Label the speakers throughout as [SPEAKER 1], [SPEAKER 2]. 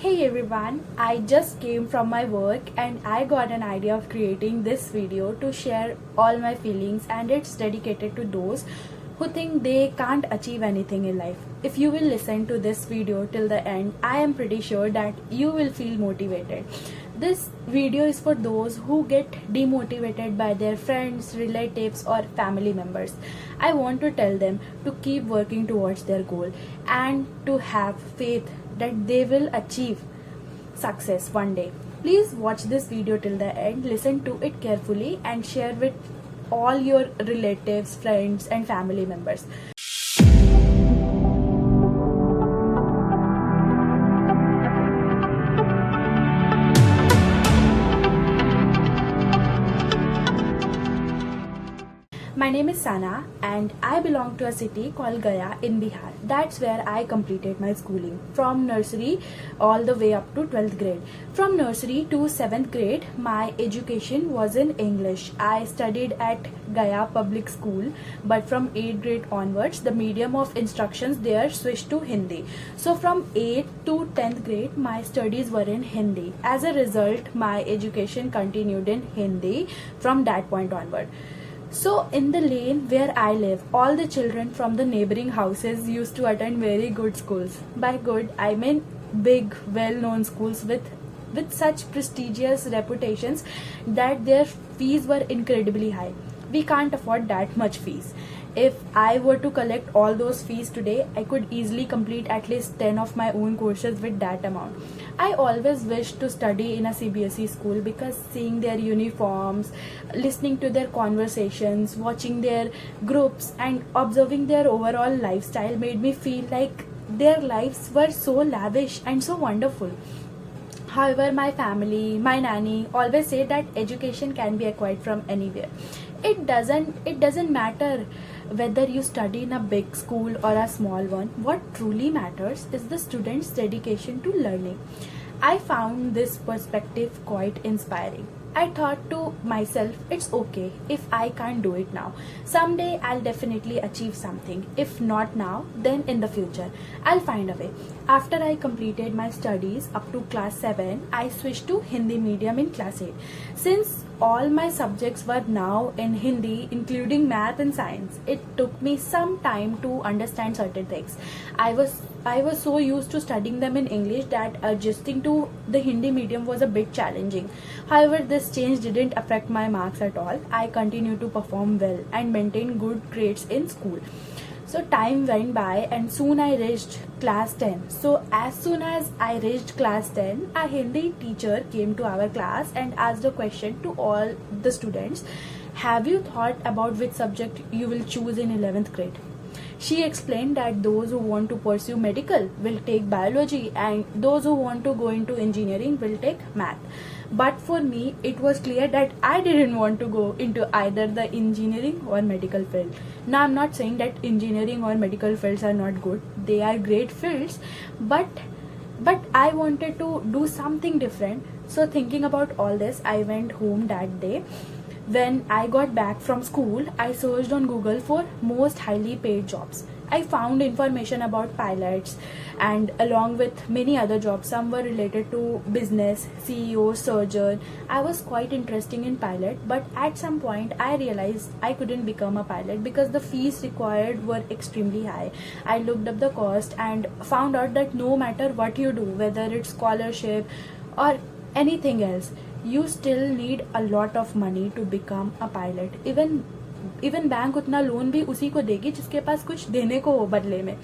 [SPEAKER 1] Hey everyone, I just came from my work and I got an idea of creating this video to share all my feelings, and it's dedicated to those who think they can't achieve anything in life. If you will listen to this video till the end, I am pretty sure that you will feel motivated. This video is for those who get demotivated by their friends, relatives or family members. I want to tell them to keep working towards their goal and to have faith that they will achieve success one day. Please watch this video till the end, listen to it carefully and share with all your relatives, friends and family members. My name is Sana and I belong to a city called Gaya in Bihar. That's where I completed my schooling from nursery all the way up to 12th grade. From nursery to 7th grade, my education was in English. I studied at Gaya Public School, but from 8th grade onwards, the medium of instructions there switched to Hindi. So from 8th to 10th grade, my studies were in Hindi. As a result, my education continued in Hindi from that point onward. So in the lane where I live, all the children from the neighboring houses used to attend very good schools. By good, I mean big, well-known schools with such prestigious reputations that their fees were incredibly high. We can't afford that much fees. If I were to collect all those fees today, I could easily complete at least 10 of my own courses with that amount. I always wished to study in a CBSE school because seeing their uniforms, listening to their conversations, watching their groups and observing their overall lifestyle made me feel like their lives were so lavish and so wonderful. However, my family, my nanny always say that education can be acquired from anywhere. It doesn't matter whether you study in a big school or a small one. What truly matters is the student's dedication to learning. I found this perspective quite inspiring. I thought to myself, it's okay if I can't do it now. Someday I'll definitely achieve something. If not now, then in the future, I'll find a way. After I completed my studies up to class 7, I switched to Hindi medium in class 8. Since all my subjects were now in Hindi, including math and science, it took me some time to understand certain things. I was so used to studying them in English that adjusting to the Hindi medium was a bit challenging. However, this change didn't affect my marks at all. I continued to perform well and maintain good grades in school. So time went by and soon I reached class 10. So as soon as I reached class 10, a Hindi teacher came to our class and asked a question to all the students. Have you thought about which subject you will choose in 11th grade? She explained that those who want to pursue medical will take biology and those who want to go into engineering will take math. But for me, it was clear that I didn't want to go into either the engineering or medical field. Now, I'm not saying that engineering or medical fields are not good. They are great fields, but I wanted to do something different. So thinking about all this, I went home that day. When I got back from school, I searched on Google for most highly paid jobs. I found information about pilots and along with many other jobs. Some were related to business, CEO, surgeon. I was quite interested in pilot, but at some point I realized I couldn't become a pilot because the fees required were extremely high. I looked up the cost and found out that no matter what you do, whether it's scholarship or anything else, you still need a lot of money to become a pilot. Even bank उतना loan भी उसी को देगी जिसके पास कुछ देने को हो बदले में.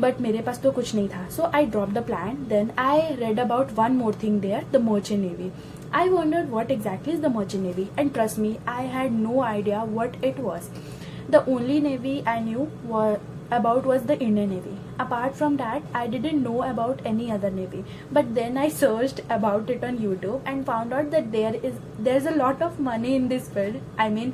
[SPEAKER 1] But मेरे पास तो कुछ नहीं था. So I dropped the plan. Then I read about one more thing there, the merchant navy. I wondered what exactly is the merchant navy, and trust me, I had no idea what it was. The only navy I knew about was the Indian Navy. Apart from that, I didn't know about any other navy. But then I searched about it on YouTube and found out that there's a lot of money in this field. I mean,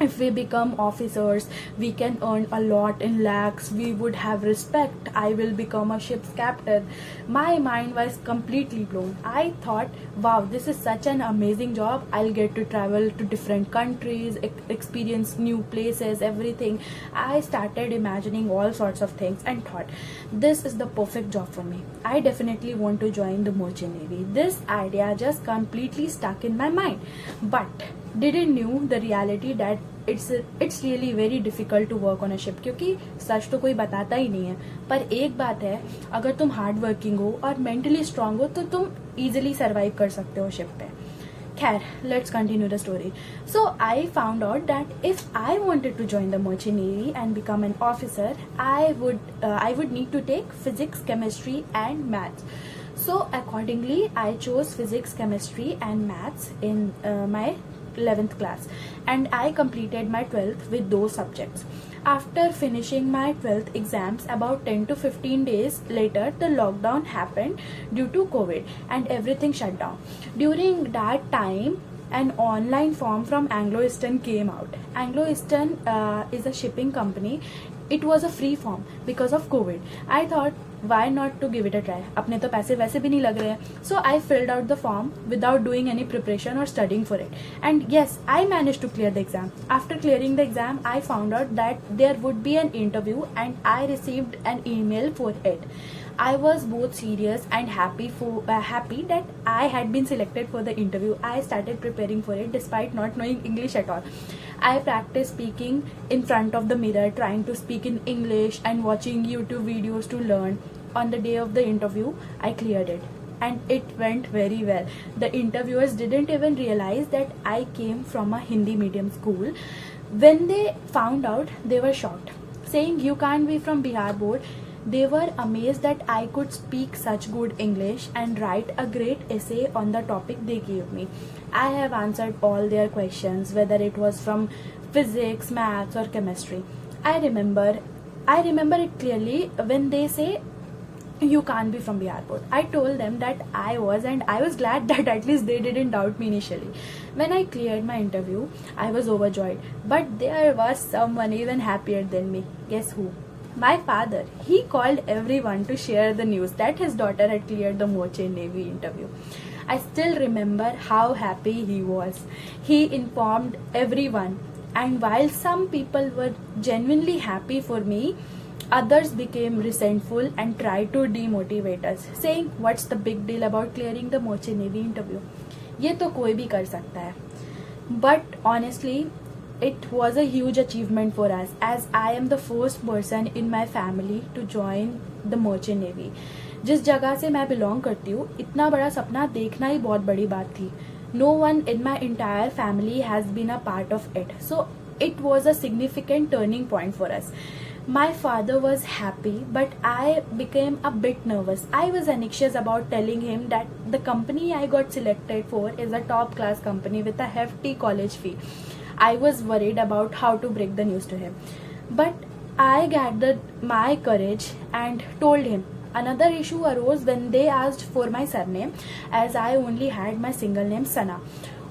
[SPEAKER 1] if we become officers, we can earn a lot in lakhs, we would have respect, I will become a ship's captain. My mind was completely blown. I thought, wow, this is such an amazing job, I'll get to travel to different countries, experience new places, everything. I started imagining all sorts of things and thought, this is the perfect job for me, I definitely want to join the merchant navy. This idea just completely stuck in my mind, but didn't knew the reality that it's really very difficult to work on a ship, क्योंकि सच तो कोई बताता ही नहीं है. पर एक बात है, अगर तुम हार्ड वर्किंग हो और मेंटली स्ट्रांग हो तो तुम इजीली सर्वाइव कर सकते हो शिप पे. खैर, let's continue the story. So I found out that if I wanted to join the merchant navy and become an officer, I would need to take physics, chemistry and maths. So accordingly, I chose physics, chemistry and maths in my 11th class, and I completed my 12th with those subjects. After finishing my 12th exams, about 10 to 15 days later, the lockdown happened due to COVID and everything shut down. During that time, an online form from Anglo Eastern came out. Anglo Eastern is a shipping company. It was a free form because of COVID. I thought, why not to give it a try? अपने तो पैसे वैसे भी नहीं लग रहे हैं. So I filled out the form without doing any preparation or studying for it. And yes, I managed to clear the exam. After clearing the exam, I found out that there would be an interview and I received an email for it. I was both serious and happy that I had been selected for the interview. I started preparing for it despite not knowing English at all. I practiced speaking in front of the mirror, trying to speak in English and watching YouTube videos to learn. On the day of the interview, I cleared it. And it went very well. The interviewers didn't even realize that I came from a Hindi medium school. When they found out, they were shocked, saying, "You can't be from Bihar board." They were amazed that I could speak such good English and write a great essay on the topic they gave me. I have answered all their questions, whether it was from physics, maths or chemistry. I remember it clearly when they say, "You can't be from Bihar board." I told them that I was, and I was glad that at least they didn't doubt me initially. When I cleared my interview, I was overjoyed. But there was someone even happier than me. Guess who? My father. He called everyone to share the news that his daughter had cleared the merchant navy interview. I still remember how happy he was. He informed everyone, and while some people were genuinely happy for me, others became resentful and tried to demotivate us, saying, "What's the big deal about clearing the merchant navy interview? ये तो कोई भी कर सकता है." But honestly, it was a huge achievement for us, as I am the first person in my family to join the merchant navy. जिस जगह से मैं बिलोंग करती हूँ, इतना बड़ा सपना देखना ही बहुत बड़ी बात थी. No one in my entire family has been a part of it, so it was a significant turning point for us. My father was happy, but I became a bit nervous. I was anxious about telling him that the company I got selected for is a top class company with a hefty college fee. I was worried about how to break the news to him. But I gathered my courage and told him. Another issue arose when they asked for my surname, as I only had my single name Sana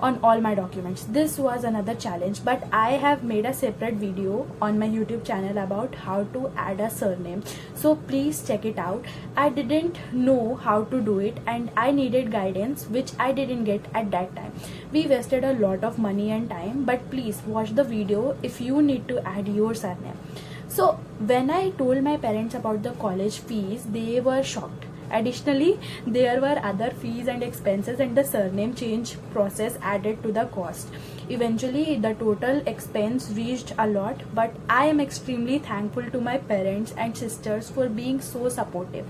[SPEAKER 1] on all my documents. This was another challenge, but I have made a separate video on my YouTube channel about how to add a surname, so please check it out. I didn't know how to do it and I needed guidance, which I didn't get at that time. We wasted a lot of money and time, but please watch the video if you need to add your surname. So when I told my parents about the college fees, they were shocked. Additionally, there were other fees and expenses, and the surname change process added to the cost. Eventually, the total expense reached a lot, but I am extremely thankful to my parents and sisters for being so supportive.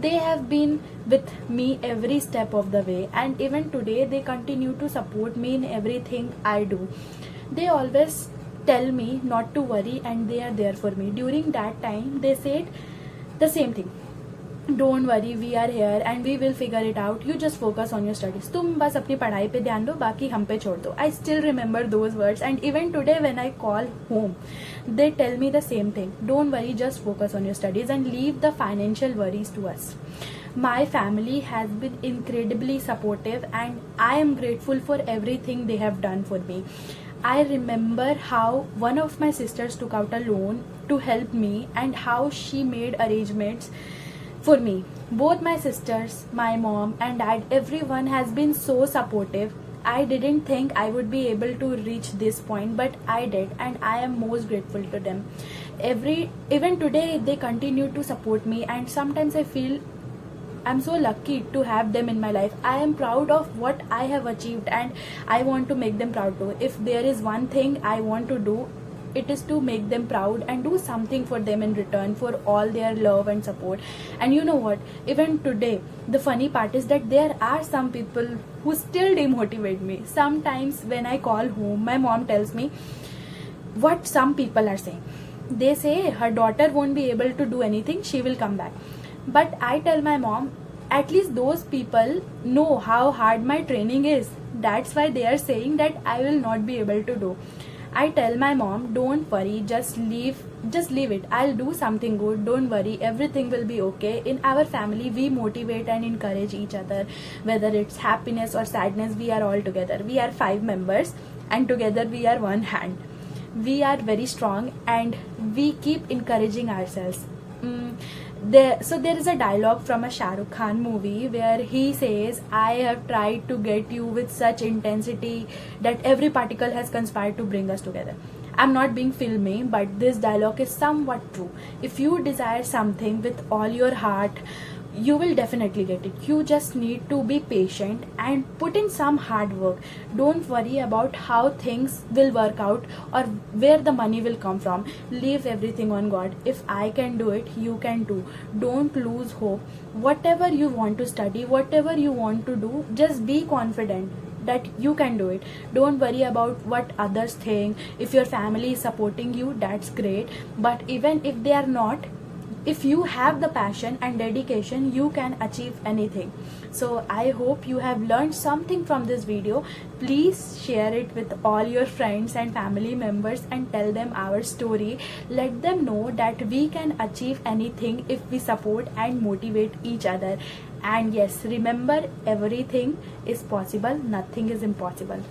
[SPEAKER 1] They have been with me every step of the way, and even today they continue to support me in everything I do. They always tell me not to worry, and they are there for me. During that time, they said the same thing. Don't worry, we are here and we will figure it out. You just focus on your studies. तुम बस अपनी पढ़ाई पे ध्यान दो, बाकी हम पे छोड़ दो. I still remember those words, and even today when I call home, they tell me the same thing. Don't worry, just focus on your studies and leave the financial worries to us. My family has been incredibly supportive, and I am grateful for everything they have done for me. I remember how one of my sisters took out a loan to help me and how she made arrangements for me. Both my sisters, my mom and dad, everyone has been so supportive. I didn't think I would be able to reach this point, but I did, and I am most grateful to them. Even today they continue to support me, and sometimes I feel I'm so lucky to have them in my life. I am proud of what I have achieved, and I want to make them proud too. If there is one thing I want to do, it is to make them proud and do something for them in return for all their love and support. And you know what, even today the funny part is that there are some people who still demotivate me. Sometimes when I call home, my mom tells me what some people are saying. They say her daughter won't be able to do anything, she will come back. But I tell my mom, at least those people know how hard my training is. That's why they are saying that I will not be able to do. I tell my mom, don't worry, just leave it. I'll do something good. Don't worry, everything will be okay. In our family, we motivate and encourage each other. Whether it's happiness or sadness, we are all together. We are 5 members and together we are one hand. We are very strong and we keep encouraging ourselves. There is a dialogue from a Shah Rukh Khan movie where he says, I have tried to get you with such intensity that every particle has conspired to bring us together. I'm not being filmy, but this dialogue is somewhat true. If you desire something with all your heart, you will definitely get it. You just need to be patient and put in some hard work. Don't worry about how things will work out or where the money will come from. Leave everything on God. If I can do it, you can too. Don't lose hope. Whatever you want to study, whatever you want to do, just be confident that you can do it. Don't worry about what others think. If your family is supporting you, that's great. But even if they are not, if you have the passion and dedication, you can achieve anything. So I hope you have learned something from this video. Please share it with all your friends and family members and tell them our story. Let them know that we can achieve anything if we support and motivate each other. And yes, remember, everything is possible, nothing is impossible.